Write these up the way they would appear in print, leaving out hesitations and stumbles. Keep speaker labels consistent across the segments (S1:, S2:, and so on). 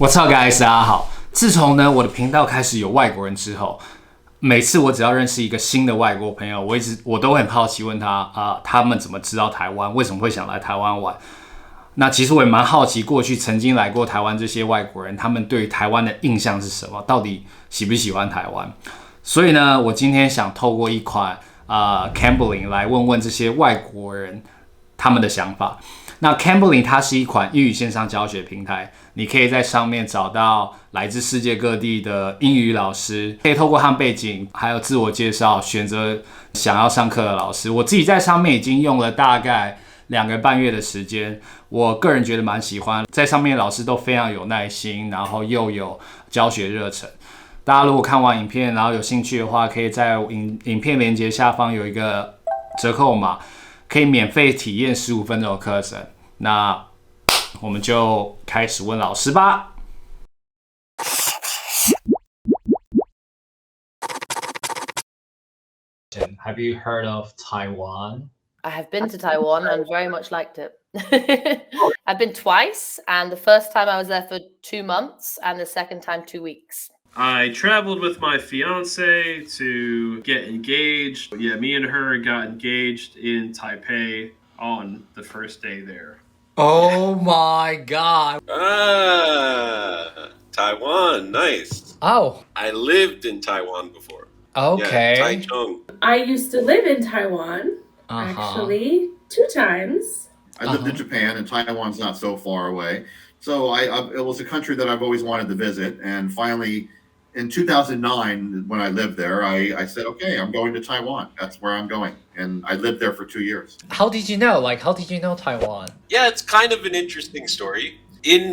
S1: What's up, guys？ 大家好。自从呢我的频道开始有外国人之后，每次我只要认识一个新的外国朋友，我都很好奇问他他们怎么知道台湾，为什么会想来台湾玩。那其实我也蛮好奇，过去曾经来过台湾这些外国人，他们对于台湾的印象是什么？到底喜不喜欢台湾？所以呢，我今天想透过一款Cambly 来问问这些外国人他们的想法。那 Cambly 它是一款英语线上教学平台，你可以在上面找到来自世界各地的英语老师，可以透过他们背景还有自我介绍选择想要上课的老师。我自己在上面已经用了大概2个半月的时间，我个人觉得蛮喜欢，在上面的老师都非常有耐心，然后又有教学热忱。大家如果看完影片然后有兴趣的话，可以在影片连结下方有一个折扣码，可以免费体验15分钟的课程。那我们就开始问老师吧。Have you heard of Taiwan?
S2: I have been to Taiwan and very much liked it. I've been twice, and the first time I was there for 2 months, and the second time 2 weeks.
S3: I traveled with my fiance to get engaged. Yeah, me and her got engaged in Taipei on the first day there.
S1: Oh my god.
S4: Taiwan, nice.
S1: Oh.
S4: I lived in Taiwan before.
S1: Okay.
S4: Yeah, Taichung.
S5: I used to live in Taiwan, actually, 2 times.
S6: I lived in Japan, and Taiwan's not so far away. So it was a country that I've always wanted to visit. And finally, in 2009, when I lived there, I said, okay, I'm going to Taiwan. That's where I'm going. And I lived there for 2 years.
S1: How did you know? How did you know Taiwan?
S4: Yeah, it's kind of an interesting story. In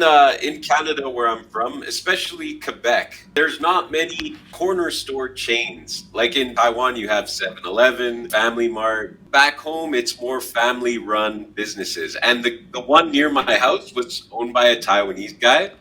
S4: Canada, where I'm from, especially Quebec, there's not many corner store chains. Like in Taiwan, you have 7-Eleven, Family Mart. Back home, it's more family-run businesses. And the one near my house was owned by a Taiwanese guy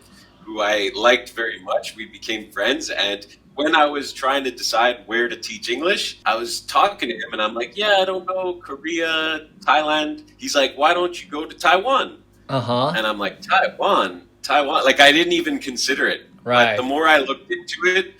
S4: who I liked very much. We became friends. And when I was trying to decide where to teach English, I was talking to him and I'm like, yeah, I don't know, Korea, Thailand. He's like, why don't you go to Taiwan? And I'm like, Taiwan. Like, I didn't even consider it.
S1: Right.
S4: But the more I looked into it,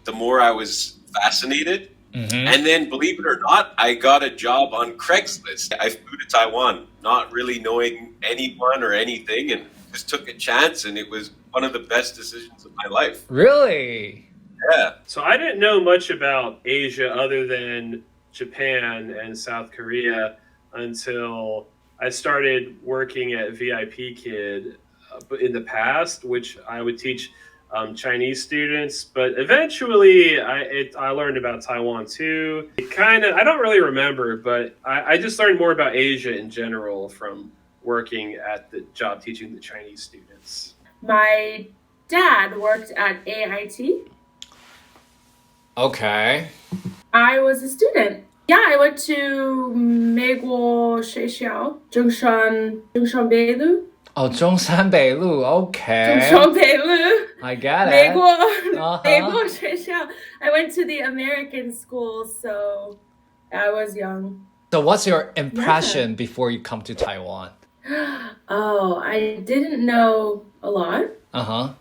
S4: the more I was fascinated. And then, believe it or not, I got a job on Craigslist. I flew to Taiwan, not really knowing anyone or anything, and just took a chance, and it was one of the best decisions of my life.
S1: Really?
S4: Yeah.
S3: So I didn't know much about Asia other than Japan and South Korea until I started working at VIP Kid in the past, which I would teach Chinese students. But eventually, I learned about Taiwan too. I don't really remember, but I just learned more about Asia in general from working at the job teaching the Chinese students.
S5: My dad worked at AIT.
S1: Okay.
S5: I was a student. Yeah, I went to 美国学校中山北路。
S1: Oh, 中山北路. Okay.
S5: 中山北路。
S1: I got it.
S5: 美国学校. I went to the American school, so I was young.
S1: So what's your impression before you come to Taiwan?
S5: Oh, I didn't know a lot.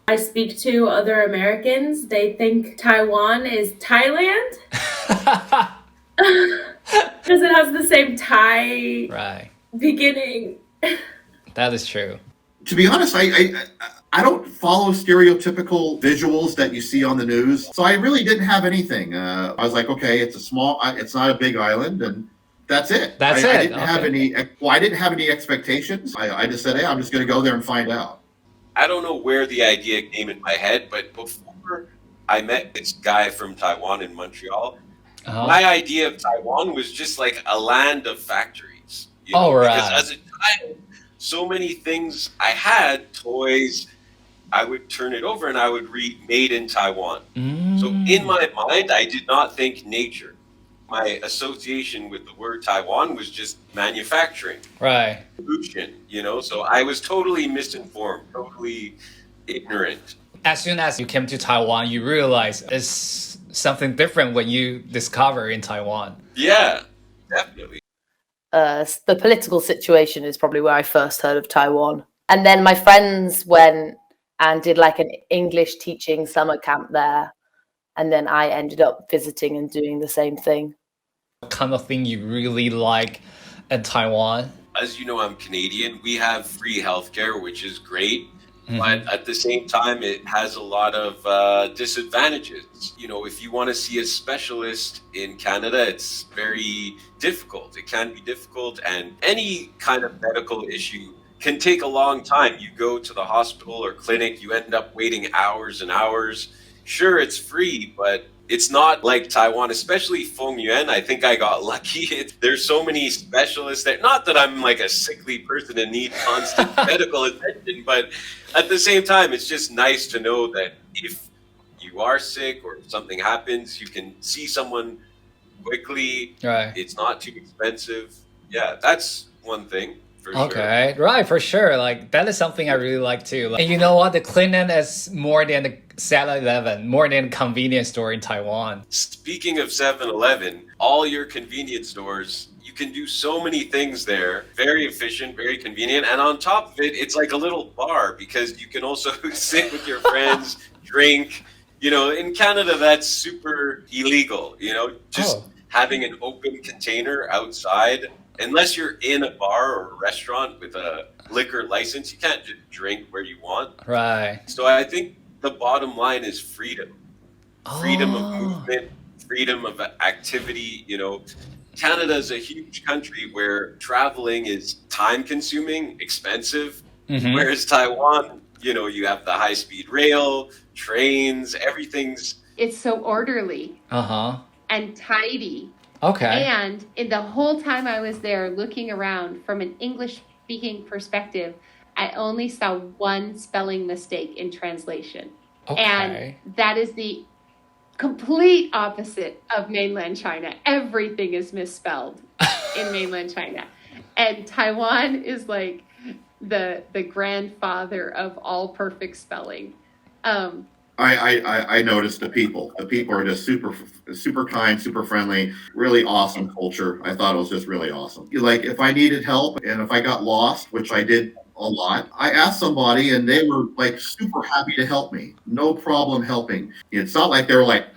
S5: I speak to other Americans. They think Taiwan is Thailand. Because it has the same Thai beginning.
S1: That is true.
S6: To be honest, I don't follow stereotypical visuals that you see on the news. So I really didn't have anything. I was like, okay, it's not a big island, and that's it.
S1: I
S6: didn't have any expectations. I just said, hey, I'm just going to go there and find out.
S4: I don't know where the idea came in my head, but before I met this guy from Taiwan in Montreal, my idea of Taiwan was just like a land of factories. You know? Because as a child, so many things I had, toys, I would turn it over and I would read made in Taiwan. So in my mind, I did not think nature. My association with the word Taiwan was just manufacturing.
S1: Right.
S4: Pollution, so I was totally misinformed, totally ignorant.
S1: As soon as you came to Taiwan, you realize it's something different when you discover in Taiwan.
S4: Yeah, definitely.
S2: The political situation is probably where I first heard of Taiwan. And then my friends went and did like an English teaching summer camp there. And then I ended up visiting and doing the same thing.
S1: What kind of thing you really like in Taiwan?
S4: As you know, I'm Canadian. We have free healthcare, which is great. But at the same time, it has a lot of disadvantages. You know, if you want to see a specialist in Canada, it's very difficult. It can be difficult, and any kind of medical issue can take a long time. You go to the hospital or clinic, you end up waiting hours and hours. Sure, it's free, but it's not like Taiwan, especially Fengyuan. I think I got lucky. There's so many specialists there. Not that I'm like a sickly person and need constant medical attention, but at the same time, it's just nice to know that if you are sick or if something happens, you can see someone quickly.
S1: Right.
S4: It's not too expensive. Yeah, that's one thing.
S1: Okay, sure. Right, for sure. Like that is something I really like too. And you know what? The cleanliness is more than the 7-Eleven, more than a convenience store in Taiwan.
S4: Speaking of 7-Eleven, all your convenience stores, you can do so many things there. Very efficient, very convenient. And on top of it, it's like a little bar because you can also sit with your friends, drink. You know, in Canada, that's super illegal. You know, just having an open container outside. Unless you're in a bar or a restaurant with a liquor license, you can't just drink where you want.
S1: Right.
S4: So I think the bottom line is freedom. Freedom of movement, freedom of activity. You know, Canada is a huge country where traveling is time consuming, expensive. Whereas Taiwan, you know, you have the high speed rail, trains, everything's.
S7: It's so orderly. And tidy.
S1: Okay.
S7: And in the whole time I was there looking around from an English speaking perspective, I only saw one spelling mistake in translation.
S1: Okay.
S7: And that is the complete opposite of mainland China. Everything is misspelled in mainland China. And Taiwan is like the grandfather of all perfect spelling.
S6: I noticed the people. The people are just super kind, super friendly, really awesome culture. I thought it was just really awesome. Like if I needed help and if I got lost, which I did a lot, I asked somebody and they were like super happy to help me. No problem helping. It's not like they were like,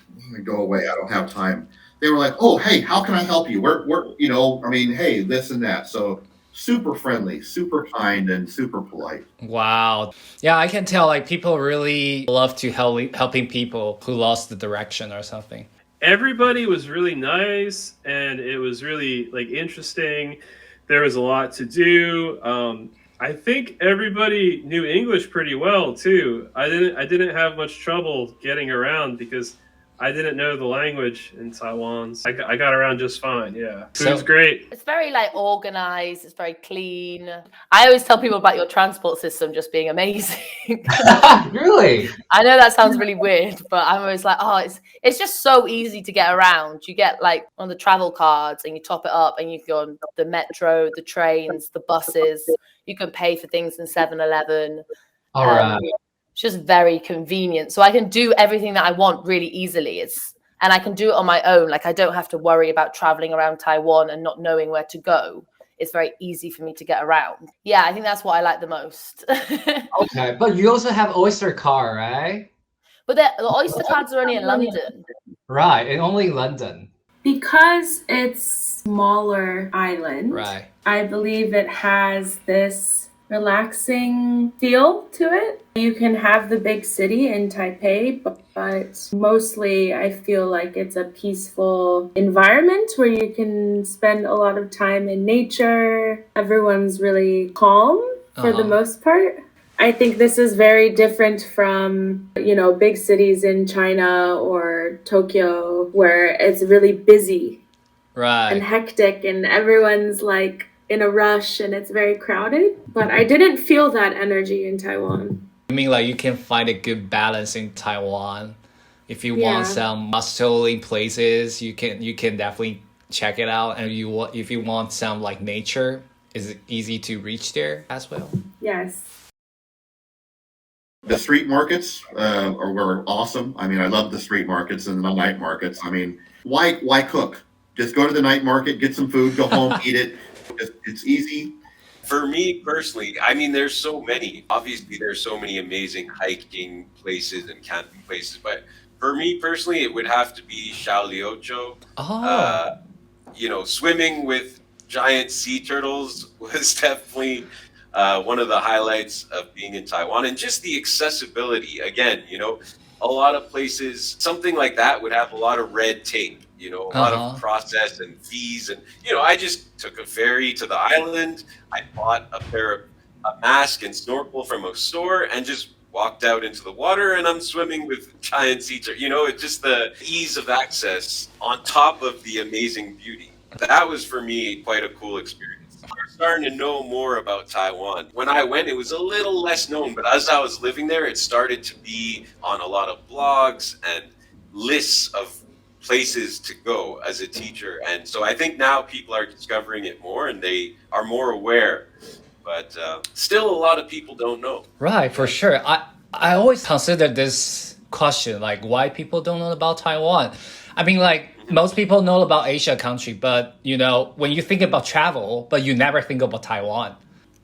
S6: go away, I don't have time. They were like, oh, hey, how can I help you? We're you know, I mean, hey, this and that. So super friendly, super kind, and super polite.
S1: Wow. Yeah, I can tell like people really love to helping people who lost the direction or something.
S3: Everybody was really nice and it was really like interesting. There was a lot to do. I think everybody knew English pretty well too. I didn't have much trouble getting around because I didn't know the language in Taiwan. So I got around just fine. Yeah. Food's great.
S2: It's very like organized. It's very clean. I always tell people about your transport system just being amazing.
S1: Really?
S2: I know that sounds really weird, but I'm always like, oh, it's just so easy to get around. You get like on the travel cards and you top it up and you go on the metro, the trains, the buses. You can pay for things in 7-Eleven.
S1: All right.
S2: It's just very convenient. So I can do everything that I want really easily. And I can do it on my own. Like I don't have to worry about traveling around Taiwan and not knowing where to go. It's very easy for me to get around. Yeah, I think that's what I like the most.
S8: Okay, but you also have Oyster card, right?
S2: But the Oyster cards are only in London.
S8: Right, and only London.
S5: Because it's smaller island,
S1: Right.
S5: I believe it has this relaxing feel to it. You can have the big city in Taipei, but mostly I feel like it's a peaceful environment where you can spend a lot of time in nature. Everyone's really calm for the most part. I think this is very different from, you know, big cities in China or Tokyo where it's really busy and hectic and everyone's like in a rush and it's very crowded. But I didn't feel that energy in Taiwan.
S1: I mean, like you can find a good balance in Taiwan. If you want some bustling places, you can definitely check it out. And if you want some like nature, is it easy to reach there as well?
S5: Yes.
S6: The street markets were awesome. I mean, I love the street markets and the night markets. I mean, why cook? Just go to the night market, get some food, go home, eat it. It's easy.
S4: For me personally, I mean, there's so many. Obviously, there's so many amazing hiking places and camping places, but for me personally, it would have to be Xiaolioqiu. You know, swimming with giant sea turtles was definitely one of the highlights of being in Taiwan, and just the accessibility. Again, you know, a lot of places, something like that would have a lot of red tape, you know, a lot of process and fees. And, you know, I just took a ferry to the island. I bought a mask and snorkel from a store and just walked out into the water, and I'm swimming with giant sea turtles. You know, it's just the ease of access on top of the amazing beauty. That was, for me, quite a cool experience. I'm starting to know more about Taiwan. When I went, it was a little less known, but as I was living there, it started to be on a lot of blogs and lists of places to go as a teacher. And so I think now people are discovering it more and they are more aware. But still, a lot of people don't know.
S1: Right, for sure. I always consider this question, like why people don't know about Taiwan. I mean, like most people know about Asia country, but you know, when you think about travel, but you never think about Taiwan.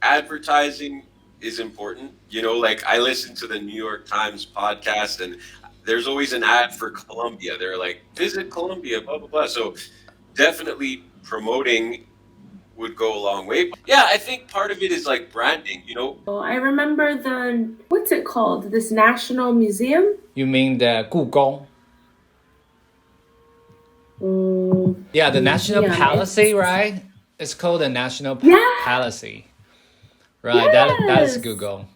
S4: Advertising is important. You know, like I listen to the New York Times podcast and there's always an ad for Colombia. They're like, visit Colombia, blah, blah, blah. So definitely promoting would go a long way. Yeah, I think part of it is like branding, you know.
S5: Well, I remember what's it called? This National Museum?
S1: You mean the 故宫? Yeah, the National Palace, right? It's called the National Palace. Right,
S5: Yes.
S1: that is Google.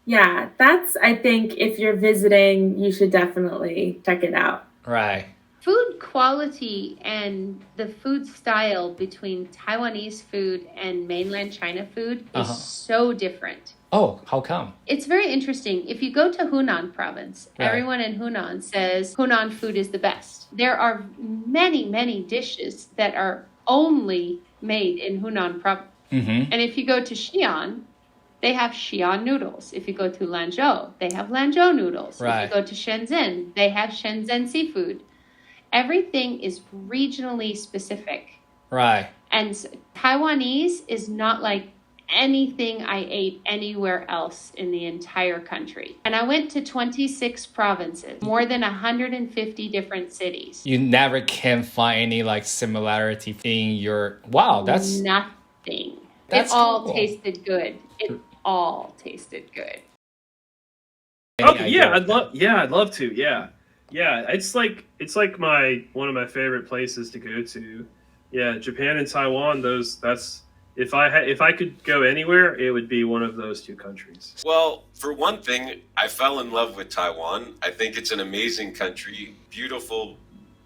S5: Yeah, that's, I think, if you're visiting, you should definitely check it out.
S1: Right.
S7: Food quality and the food style between Taiwanese food and mainland China food is so different.
S1: Oh, how come?
S7: It's very interesting. If you go to Hunan province,
S1: Right.
S7: everyone in Hunan says Hunan food is the best. There are many, many dishes that are only made in Hunan province.
S1: Mm-hmm.
S7: And if you go to Xi'an, they have Xi'an noodles. If you go to Lanzhou, they have Lanzhou noodles.
S1: Right.
S7: If you go to Shenzhen, they have Shenzhen seafood. Everything is regionally specific.
S1: Right.
S7: And Taiwanese is not like anything I ate anywhere else in the entire country. And I went to 26 provinces, more than 150 different cities.
S1: You never can find any like similarity in your... Wow, that's...
S7: Nothing.
S1: That's
S7: it all
S1: cool.
S7: tasted good. It all tasted good.
S3: Okay, yeah, I'd love to. Yeah. It's like one of my favorite places to go to. Yeah, Japan and Taiwan. That's if I could go anywhere, it would be one of those two countries.
S4: Well, for one thing, I fell in love with Taiwan. I think it's an amazing country, beautiful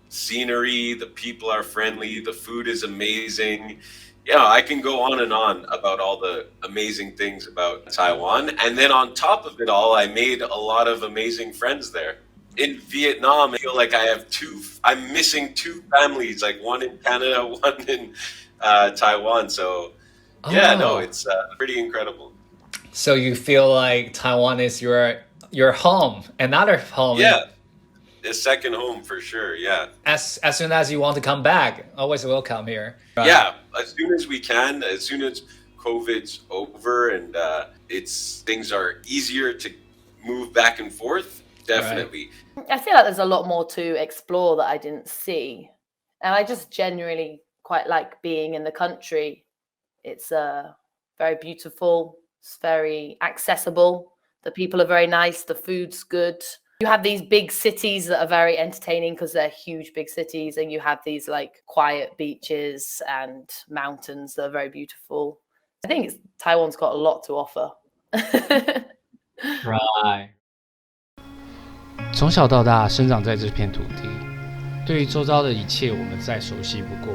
S4: scenery. The people are friendly. The food is amazing. Yeah, I can go on and on about all the amazing things about Taiwan. And then on top of it all, I made a lot of amazing friends there. In Vietnam, I feel like I'm missing two families, like one in Canada, one in Taiwan. So yeah, no, it's pretty incredible.
S1: So you feel like Taiwan is your home, another home.
S4: Yeah, a second home for sure, yeah.
S1: As soon as you want to come back, always welcome here. Right.
S4: Yeah, as soon as we can, as soon as COVID's over and things are easier to move back and forth, definitely.
S2: Right. I feel like there's a lot more to explore that I didn't see. And I just genuinely quite like being in the country. It's very beautiful. It's very accessible. The people are very nice. The food's good. You have these big cities that are very entertaining because they're huge, big cities. And you have these like quiet beaches and mountains that are very beautiful. I think Taiwan's got a lot to offer.
S1: Right. 从小到大生长在这片土地，对于周遭的一切我们再熟悉不过。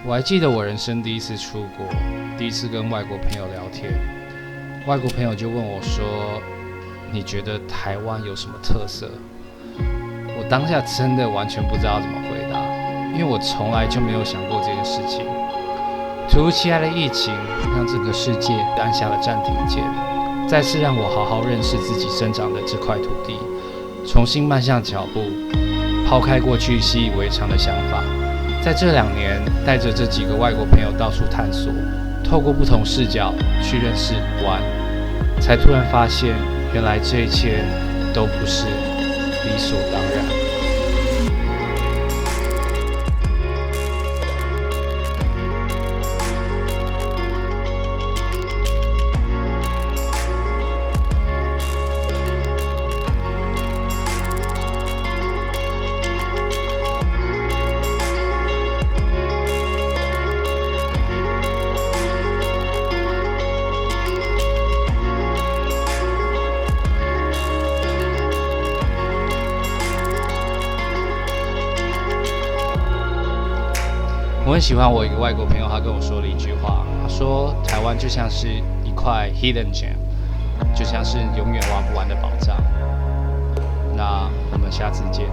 S1: 我还记得我人生第一次出国，第一次跟外国朋友聊天，外国朋友就问我说：“你觉得台湾有什么特色？”我当下真的完全不知道怎么回答，因为我从来就没有想过这件事情。突如其来的疫情让整个世界按下了暂停键，再次让我好好认识自己生长的这块土地。重新迈向脚步，抛开过去习以为常的想法，在这2年带着这几个外国朋友到处探索，透过不同视角去认识台湾，才突然发现，原来这一切都不是理所当然。我很喜欢我一个外国朋友，他跟我说了一句话，他说台湾就像是一块 hidden gem， 就像是永远挖不完的宝藏。那我们下次见。